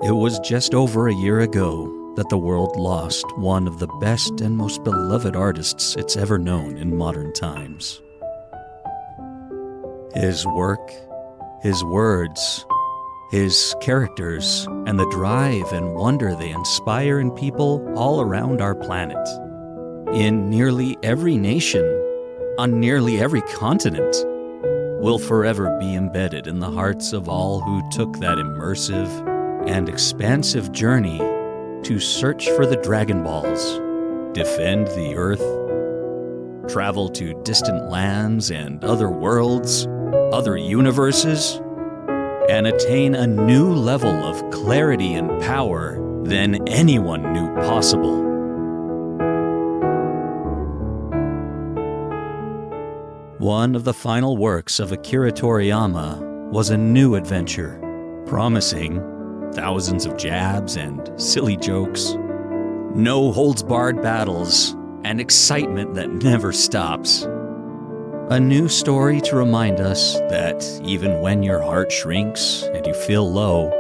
It was just over a year ago that the world lost one of the best and most beloved artists it's ever known in modern times. His work, his words, his characters, and the drive and wonder they inspire in people all around our planet. In nearly every nation, on nearly every continent, will forever be embedded in the hearts of all who took that immersive and expansive journey to search for the Dragon Balls, defend the Earth, travel to distant lands and other worlds, other universes, and attain a new level of clarity and power than anyone knew possible. One of the final works of Akira Toriyama was a new adventure, promising thousands of jabs and silly jokes, no-holds-barred battles, and excitement that never stops. A new story to remind us that even when your heart shrinks and you feel low,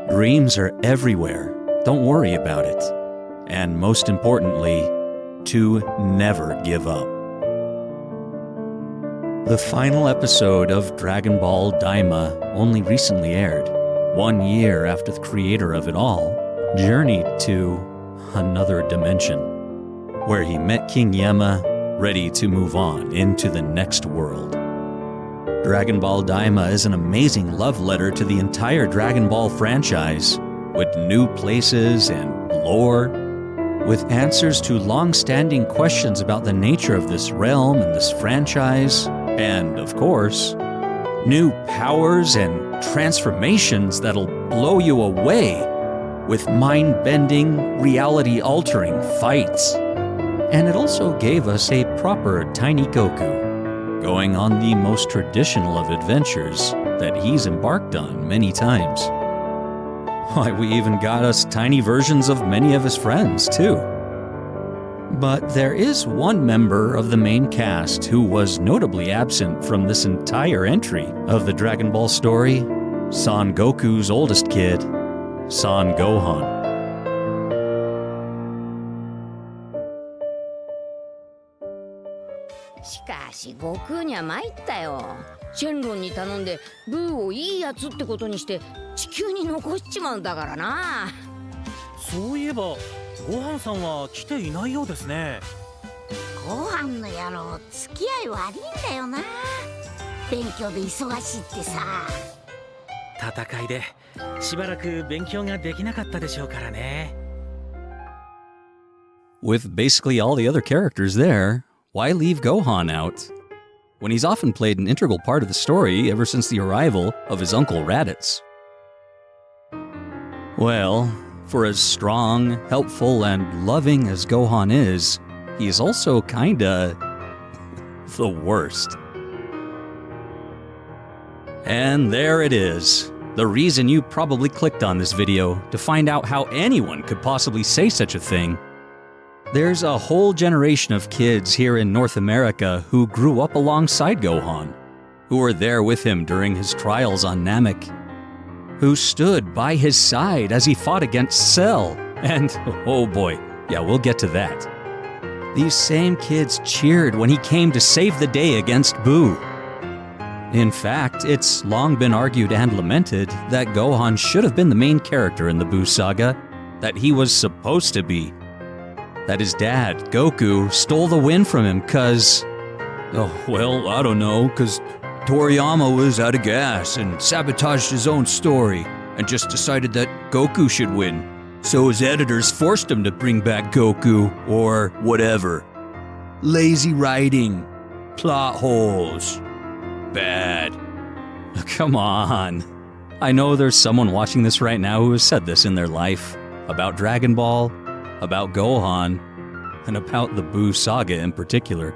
dreams are everywhere. Don't worry about it. And most importantly, to never give up. The final episode of Dragon Ball Daima only recently aired, 1 year after the creator of it all journeyed to another dimension, where he met King Yama, ready to move on into the next world. Dragon Ball Daima is an amazing love letter to the entire Dragon Ball franchise, with new places and lore, with answers to long-standing questions about the nature of this realm and this franchise, and, of course, new powers and transformations that'll blow you away, with mind-bending, reality-altering fights. And it also gave us a proper Tiny Goku, going on the most traditional of adventures that he's embarked on many times. Why, we even got us tiny versions of many of his friends, too. But there is one member of the main cast who was notably absent from this entire entry of the Dragon Ball story, Son Goku's oldest kid, Son Gohan.しかし悟空には参ったよ。シェンロンに頼んでブーをいいやつってことにして地球に残しちまうんだからな。そういえばごはんさんは来ていないようですね。ご飯の野郎付き合い悪いんだよな。勉強で忙しいってさ。戦いでしばらく勉強ができなかったでしょうからね。With basically all the other characters there, why leave Gohan out? When he's often played an integral part of the story ever since the arrival of his Uncle Raditz. Well, for as strong, helpful, and loving as Gohan is, he is also kinda the worst. And there it is. The reason you probably clicked on this video to find out how anyone could possibly say such a thing. There's a whole generation of kids here in North America who grew up alongside Gohan, who were there with him during his trials on Namek, who stood by his side as he fought against Cell, and oh boy, yeah, we'll get to that. These same kids cheered when he came to save the day against Boo. In fact, it's long been argued and lamented that Gohan should have been the main character in the Boo saga, that he was supposed to be. That his dad, Goku, stole the win from him cause... Oh, well, I don't know, cause Toriyama was out of gas and sabotaged his own story and just decided that Goku should win. So his editors forced him to bring back Goku, or whatever. Lazy writing. Plot holes. Bad. Come on. I know there's someone watching this right now who has said this in their life. About Dragon Ball, about Gohan, and about the Boo saga in particular.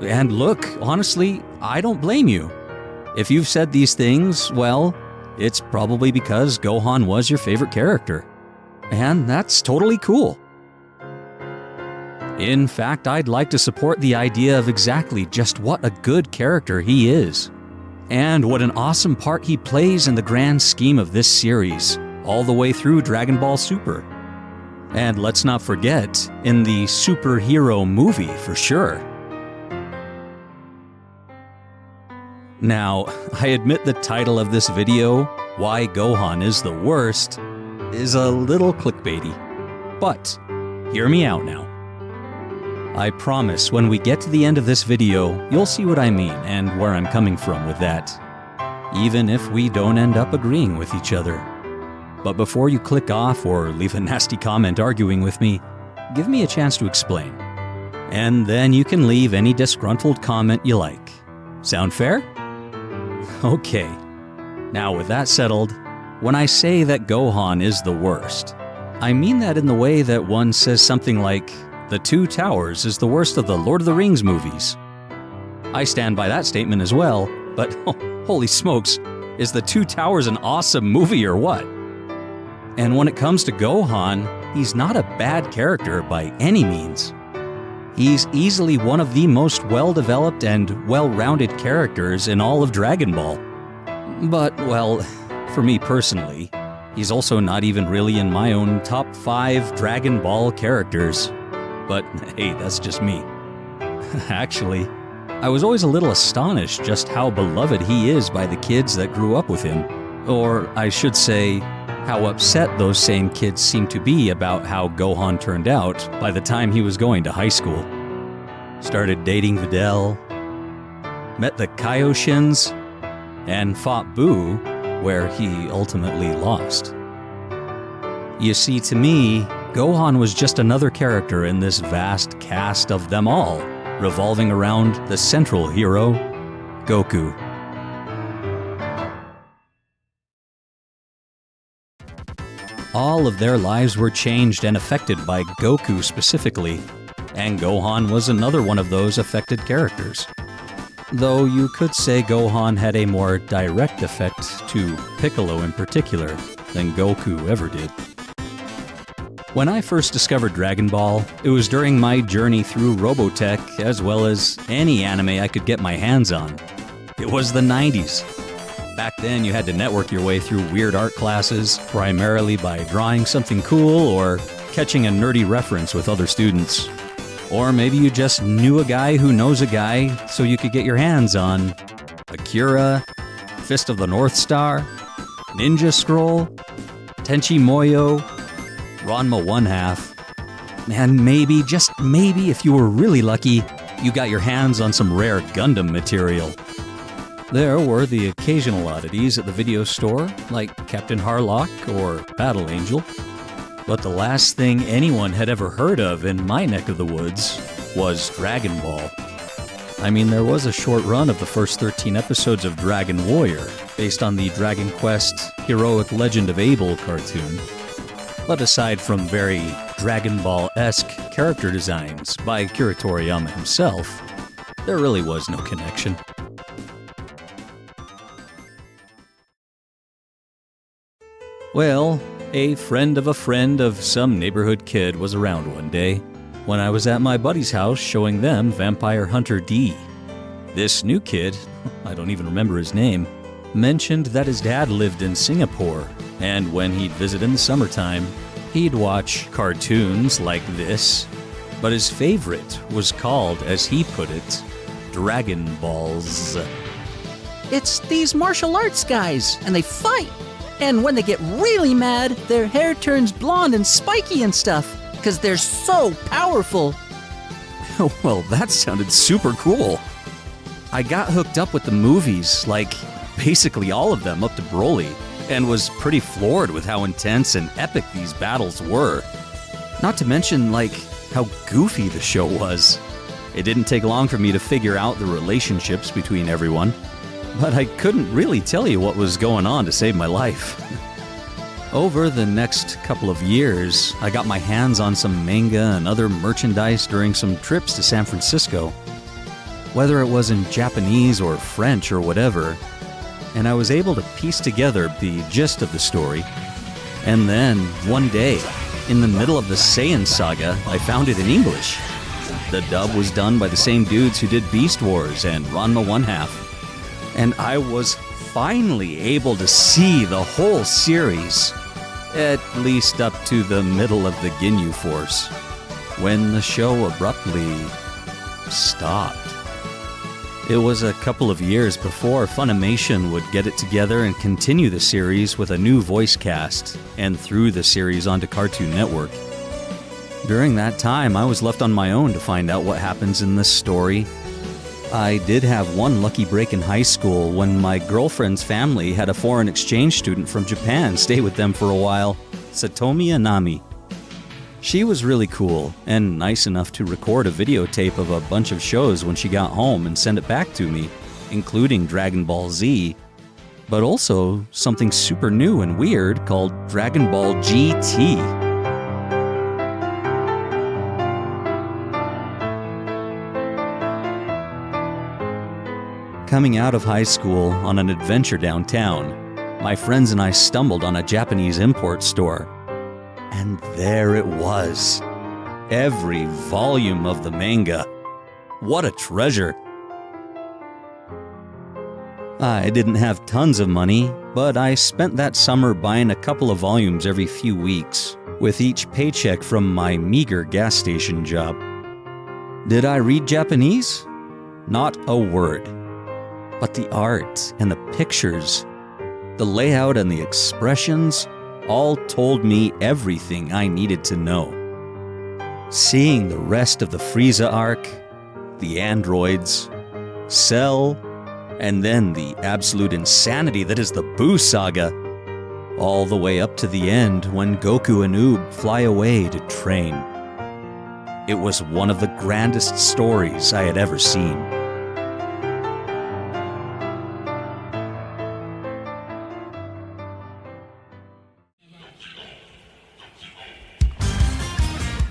And look, honestly, I don't blame you. If you've said these things, well, it's probably because Gohan was your favorite character. And that's totally cool. In fact, I'd like to support the idea of exactly just what a good character he is. And what an awesome part he plays in the grand scheme of this series, all the way through Dragon Ball Super. And let's not forget, in the superhero movie for sure. Now, I admit the title of this video, Why Gohan is the Worst, is a little clickbaity. But, hear me out now. I promise when we get to the end of this video, you'll see what I mean and where I'm coming from with that. Even if we don't end up agreeing with each other. But before you click off or leave a nasty comment arguing with me, give me a chance to explain. And then you can leave any disgruntled comment you like. Sound fair? Okay. Now with that settled, when I say that Gohan is the worst, I mean that in the way that one says something like, The Two Towers is the worst of the Lord of the Rings movies. I stand by that statement as well, but holy smokes, is The Two Towers an awesome movie or what? And when it comes to Gohan, he's not a bad character by any means. He's easily one of the most well-developed and well-rounded characters in all of Dragon Ball. But, well, for me personally, he's also not even really in my own top 5 Dragon Ball characters. But hey, that's just me. Actually, I was always a little astonished just how beloved he is by the kids that grew up with him. Or I should say, how upset those same kids seem to be about how Gohan turned out by the time he was going to high school. Started dating Videl, met the Kaioshins, and fought Buu, where he ultimately lost. You see, to me, Gohan was just another character in this vast cast of them all, revolving around the central hero, Goku. All of their lives were changed and affected by Goku specifically, and Gohan was another one of those affected characters. Though you could say Gohan had a more direct effect to Piccolo in particular than Goku ever did. When I first discovered Dragon Ball, it was during my journey through Robotech as well as any anime I could get my hands on. It was the 90s. Back then, you had to network your way through weird art classes, primarily by drawing something cool or catching a nerdy reference with other students. Or maybe you just knew a guy who knows a guy, so you could get your hands on Akira, Fist of the North Star, Ninja Scroll, Tenchi Muyo, Ranma 1/2, and maybe, just maybe, if you were really lucky, you got your hands on some rare Gundam material. There were the occasional oddities at the video store, like Captain Harlock or Battle Angel. But the last thing anyone had ever heard of in my neck of the woods was Dragon Ball. I mean, there was a short run of the first 13 episodes of Dragon Warrior, based on the Dragon Quest Heroic Legend of Abel cartoon. But aside from very Dragon Ball-esque character designs by Akira Toriyama himself, there really was no connection. Well, a friend of some neighborhood kid was around one day when I was at my buddy's house showing them Vampire Hunter D. This new kid, I don't even remember his name, mentioned that his dad lived in Singapore, and when he'd visit in the summertime, he'd watch cartoons like this, but his favorite was called, as he put it, Dragon Balls. It's these martial arts guys, and they fight. And when they get really mad, their hair turns blonde and spiky and stuff, because they're so powerful. Well, that sounded super cool. I got hooked up with the movies, like basically all of them up to Broly, and was pretty floored with how intense and epic these battles were. Not to mention, like, how goofy the show was. It didn't take long for me to figure out the relationships between everyone, but I couldn't really tell you what was going on to save my life. Over the next couple of years, I got my hands on some manga and other merchandise during some trips to San Francisco. Whether it was in Japanese or French or whatever, and I was able to piece together the gist of the story. And then, one day, in the middle of the Saiyan saga, I found it in English. The dub was done by the same dudes who did Beast Wars and Ranma 1/2. And I was finally able to see the whole series, at least up to the middle of the Ginyu Force, when the show abruptly stopped. It was a couple of years before Funimation would get it together and continue the series with a new voice cast, and threw the series onto Cartoon Network. During that time, I was left on my own to find out what happens in this story. I did have one lucky break in high school when my girlfriend's family had a foreign exchange student from Japan stay with them for a while, Satomi Anami. She was really cool and nice enough to record a videotape of a bunch of shows when she got home and send it back to me, including Dragon Ball Z, but also something super new and weird called Dragon Ball GT. Coming out of high school on an adventure downtown, my friends and I stumbled on a Japanese import store. And there it was. Every volume of the manga. What a treasure. I didn't have tons of money, but I spent that summer buying a couple of volumes every few weeks, with each paycheck from my meager gas station job. Did I read Japanese? Not a word. But the art and the pictures, the layout and the expressions, all told me everything I needed to know. Seeing the rest of the Frieza arc, the androids, Cell, and then the absolute insanity that is the Buu saga, all the way up to the end when Goku and Oob fly away to train. It was one of the grandest stories I had ever seen.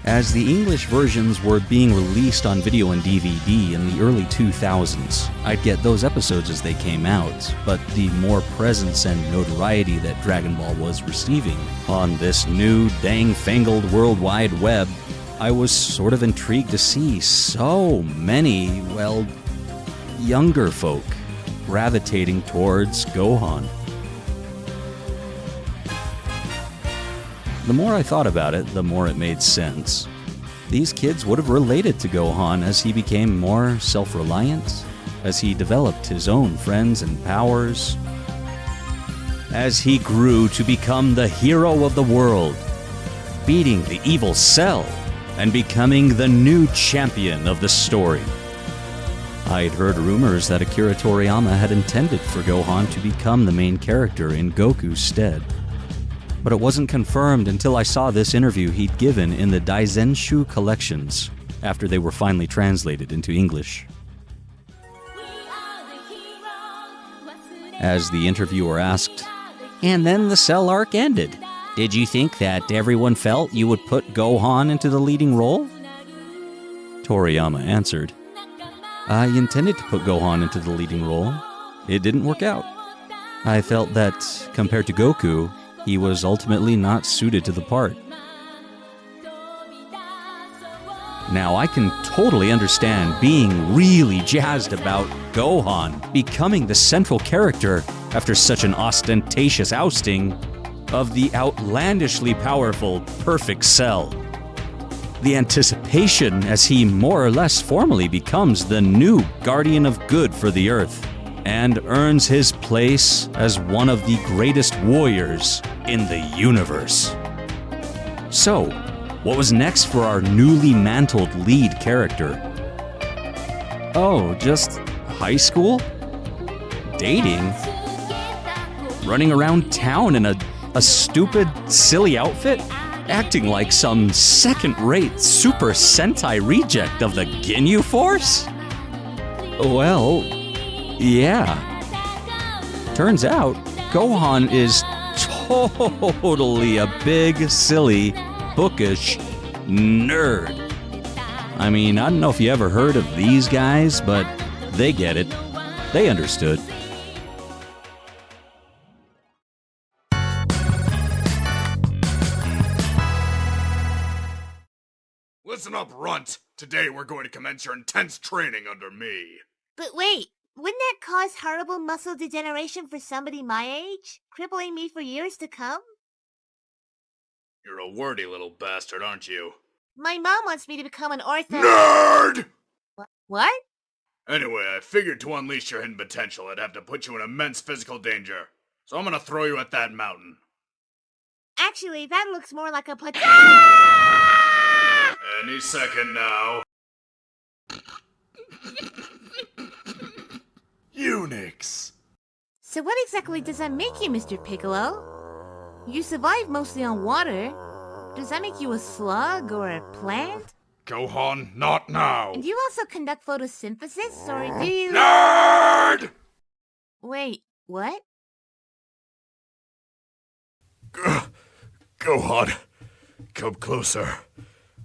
As the English versions were being released on video and DVD in the early 2000s, I'd get those episodes as they came out, but the more presence and notoriety that Dragon Ball was receiving on this new dang-fangled World Wide Web, I was sort of intrigued to see so many, well, younger folk gravitating towards Gohan. The more I thought about it, the more it made sense. These kids would have related to Gohan as he became more self-reliant, as he developed his own friends and powers, as he grew to become the hero of the world, beating the evil Cell and becoming the new champion of the story. I'd heard rumors that Akira Toriyama had intended for Gohan to become the main character in Goku's stead. But it wasn't confirmed until I saw this interview he'd given in the Daizenshu collections after they were finally translated into English. As the interviewer asked, "And then the Cell arc ended. Did you think that everyone felt you would put Gohan into the leading role?" Toriyama answered, "I intended to put Gohan into the leading role. It didn't work out. I felt that, compared to Goku, he was ultimately not suited to the part." Now, I can totally understand being really jazzed about Gohan becoming the central character after such an ostentatious ousting of the outlandishly powerful Perfect Cell. The anticipation as he more or less formally becomes the new guardian of good for the Earth, and earns his place as one of the greatest warriors in the universe. So, what was next for our newly mantled lead character? Oh, just high school? Dating? Running around town in a stupid, silly outfit? Acting like some second-rate Super Sentai reject of the Ginyu Force? Well, yeah. Turns out, Gohan is totally a big, silly, bookish nerd. I mean, I don't know if you ever heard of these guys, but they get it. They understood. Listen up, Runt. Today we're going to commence your intense training under me. But wait, wouldn't that cause horrible muscle degeneration for somebody my age? Crippling me for years to come? You're a wordy little bastard, aren't you? My mom wants me to become an ortho... Nerd! What? Anyway, I figured to unleash your hidden potential, I'd have to put you in immense physical danger. So I'm gonna throw you at that mountain. Actually, that looks more like a Any second now. Unix. So what exactly does that make you, Mr. Piccolo? You survive mostly on water. Does that make you a slug or a plant? Gohan, not now. And do you also conduct photosynthesis, or do you... Nerd! Wait, what? Gohan, come closer.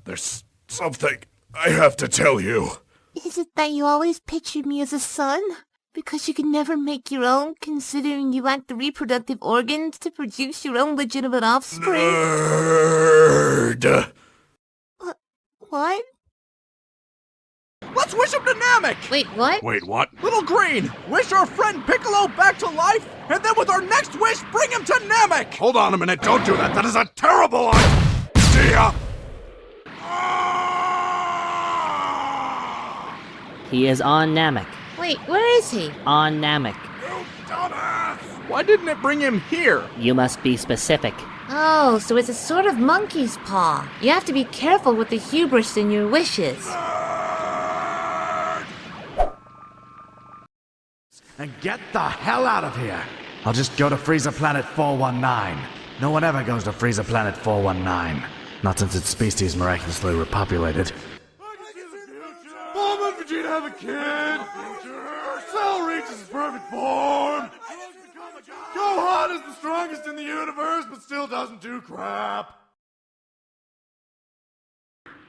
There's something I have to tell you. Is it that you always pictured me as a son? Because you can never make your own, considering you lack the reproductive organs to produce your own legitimate offspring? Nerd! What? Let's wish him to Namek! Wait, what? Wait, what? Little Green, wish our friend Piccolo back to life, and then with our next wish, bring him to Namek! Hold on a minute, don't do that. That is a terrible idea! He is on Namek. Wait, where is he? On Namek. You dumbass! Why didn't it bring him here? You must be specific. Oh, so it's a sort of monkey's paw. You have to be careful with the hubris in your wishes. And get the hell out of here! I'll just go to Frieza Planet 419. No one ever goes to Frieza Planet 419. Not since its species miraculously repopulated. Mom and Vegeta have a kid! Cell reaches its perfect form! Gohan is the strongest in the universe, but still doesn't do crap!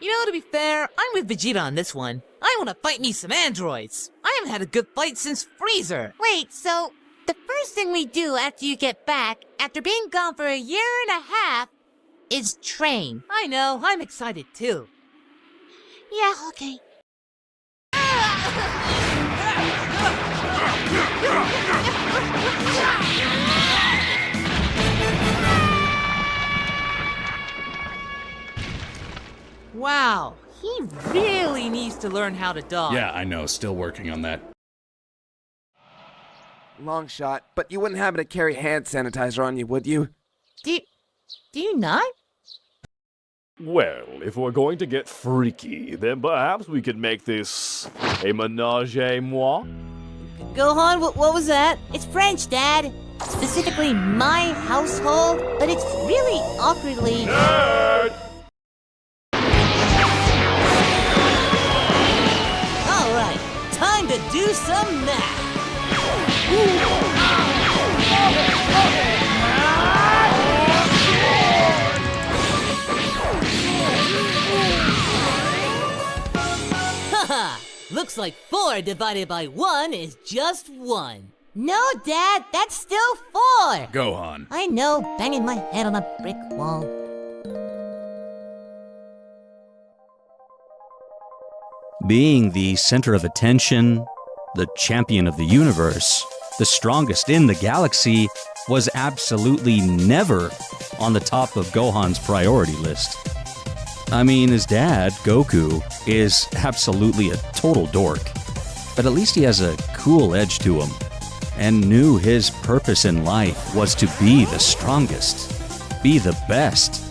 You know, to be fair, I'm with Vegeta on this one. I want to fight me some androids. I haven't had a good fight since Freezer. Wait, so the first thing we do after you get back, after being gone for a year and a half, is train. I know, I'm excited too. Yeah, okay. Wow, he really needs to learn how to dodge. Yeah, I know, still working on that. Long shot, but you wouldn't happen to carry hand sanitizer on you, would you? Do you not? Well, if we're going to get freaky, then perhaps we could make this a menage a moi? Gohan, what was that? It's French, Dad. Specifically my household, but it's really awkwardly... Nerd! Alright, time to do some math. Haha! Looks like 4 divided by 1 is just 1. No, Dad, that's still 4. Gohan. I know, banging my head on a brick wall. Being the center of attention, the champion of the universe, the strongest in the galaxy, was absolutely never on the top of Gohan's priority list. I mean, his dad, Goku, is absolutely a total dork, but at least he has a cool edge to him, and knew his purpose in life was to be the strongest, be the best,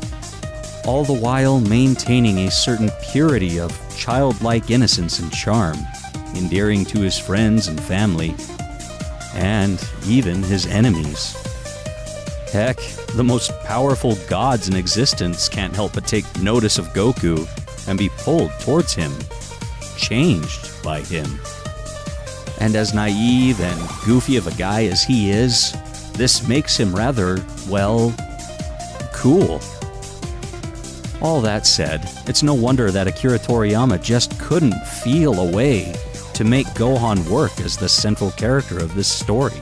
all the while maintaining a certain purity of childlike innocence and charm, endearing to his friends and family, and even his enemies. Heck, the most powerful gods in existence can't help but take notice of Goku and be pulled towards him, changed by him. And as naive and goofy of a guy as he is, this makes him rather, well, cool. All that said, it's no wonder that Akira Toriyama just couldn't feel a way to make Gohan work as the central character of this story.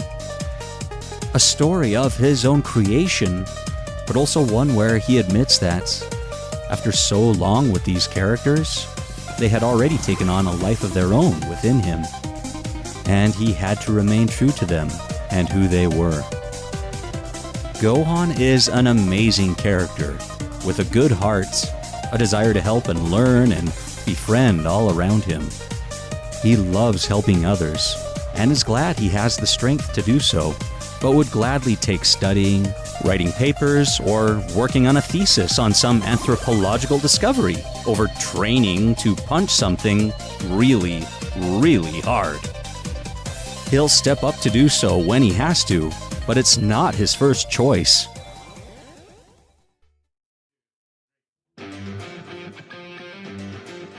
A story of his own creation, but also one where he admits that, after so long with these characters, they had already taken on a life of their own within him. and he had to remain true to them and who they were. Gohan is an amazing character, with a good heart, a desire to help and learn and befriend all around him. He loves helping others, and is glad he has the strength to do so, but would gladly take studying, writing papers, or working on a thesis on some anthropological discovery over training to punch something really, really hard. He'll step up to do so when he has to, but it's not his first choice.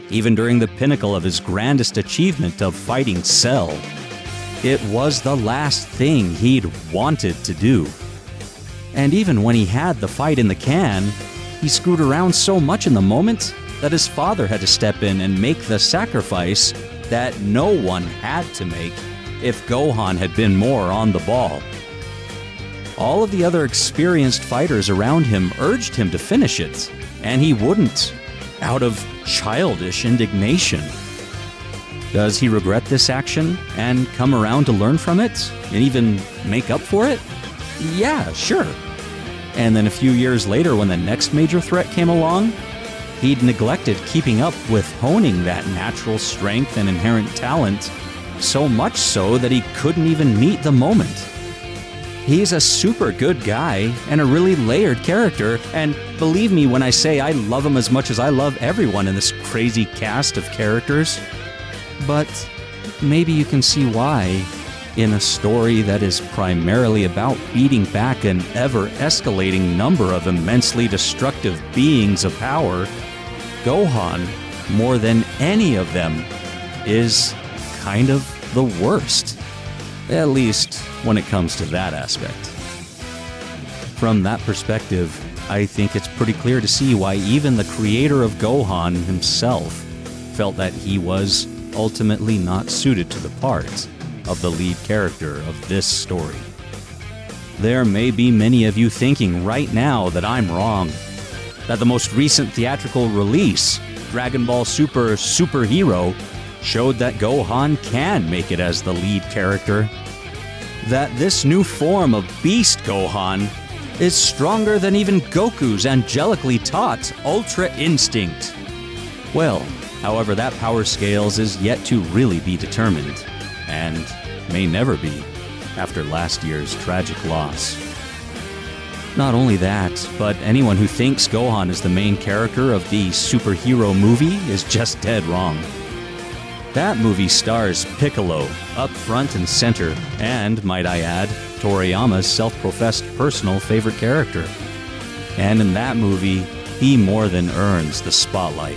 Even during the pinnacle of his grandest achievement of fighting Cell, it was the last thing he'd wanted to do. And even when he had the fight in the can, he screwed around so much in the moment that his father had to step in and make the sacrifice that no one had to make if Gohan had been more on the ball. All of the other experienced fighters around him urged him to finish it, and he wouldn't, out of childish indignation. Does he regret this action and come around to learn from it and even make up for it? Yeah, sure. And then a few years later, when the next major threat came along, he'd neglected keeping up with honing that natural strength and inherent talent, so much so that he couldn't even meet the moment. He's a super good guy and a really layered character, and believe me when I say I love him as much as I love everyone in this crazy cast of characters. But maybe you can see why, in a story that is primarily about beating back an ever-escalating number of immensely destructive beings of power, Gohan, more than any of them, is kind of the worst. At least when it comes to that aspect. From that perspective, I think it's pretty clear to see why even the creator of Gohan himself felt that he was ultimately not suited to the part of the lead character of this story. There may be many of you thinking right now that I'm wrong, that the most recent theatrical release, Dragon Ball Super Superhero, showed that Gohan can make it as the lead character, that this new form of Beast Gohan is stronger than even Goku's angelically taught Ultra Instinct. Well, however, that power scales is yet to really be determined, and may never be, after last year's tragic loss. Not only that, but anyone who thinks Gohan is the main character of the superhero movie is just dead wrong. That movie stars Piccolo, up front and center, and, might I add, Toriyama's self-professed personal favorite character. And in that movie, he more than earns the spotlight.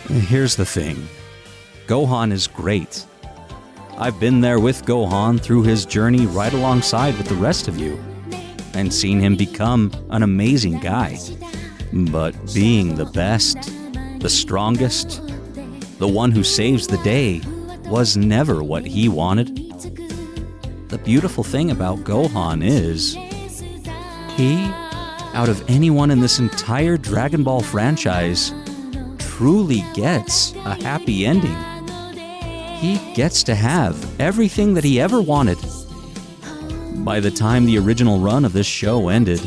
Here's the thing. Gohan is great. I've been there with Gohan through his journey right alongside with the rest of you, and seen him become an amazing guy. But being the best, the strongest, the one who saves the day, was never what he wanted. The beautiful thing about Gohan is, he, out of anyone in this entire Dragon Ball franchise, truly gets a happy ending. He gets to have everything that he ever wanted. By the time the original run of this show ended,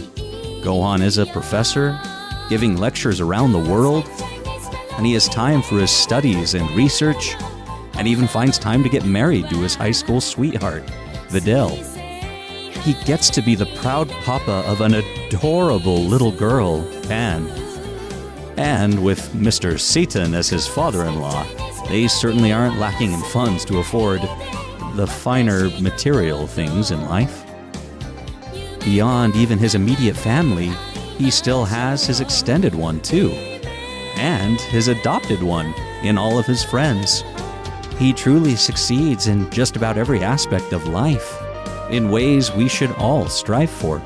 Gohan is a professor, giving lectures around the world, and he has time for his studies and research, and even finds time to get married to his high school sweetheart, Videl. He gets to be the proud papa of an adorable little girl, Pan. And with Mr. Satan as his father-in-law, they certainly aren't lacking in funds to afford the finer material things in life. Beyond even his immediate family, he still has his extended one too, and his adopted one in all of his friends. He truly succeeds in just about every aspect of life, in ways we should all strive for.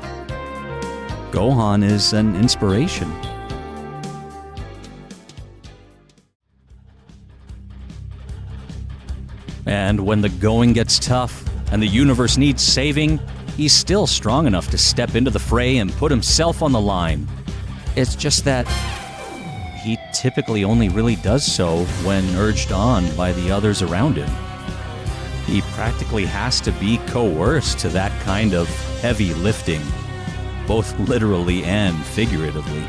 Gohan is an inspiration. And when the going gets tough and the universe needs saving, he's still strong enough to step into the fray and put himself on the line. It's just that he typically only really does so when urged on by the others around him. He practically has to be coerced to that kind of heavy lifting, both literally and figuratively.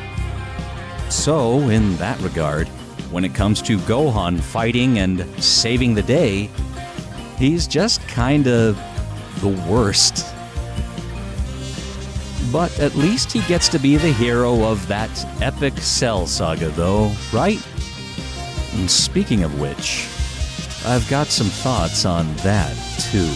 So, in that regard, when it comes to Gohan fighting and saving the day, he's just kinda the worst. But at least he gets to be the hero of that epic Cell saga, though, right? And speaking of which, I've got some thoughts on that, too.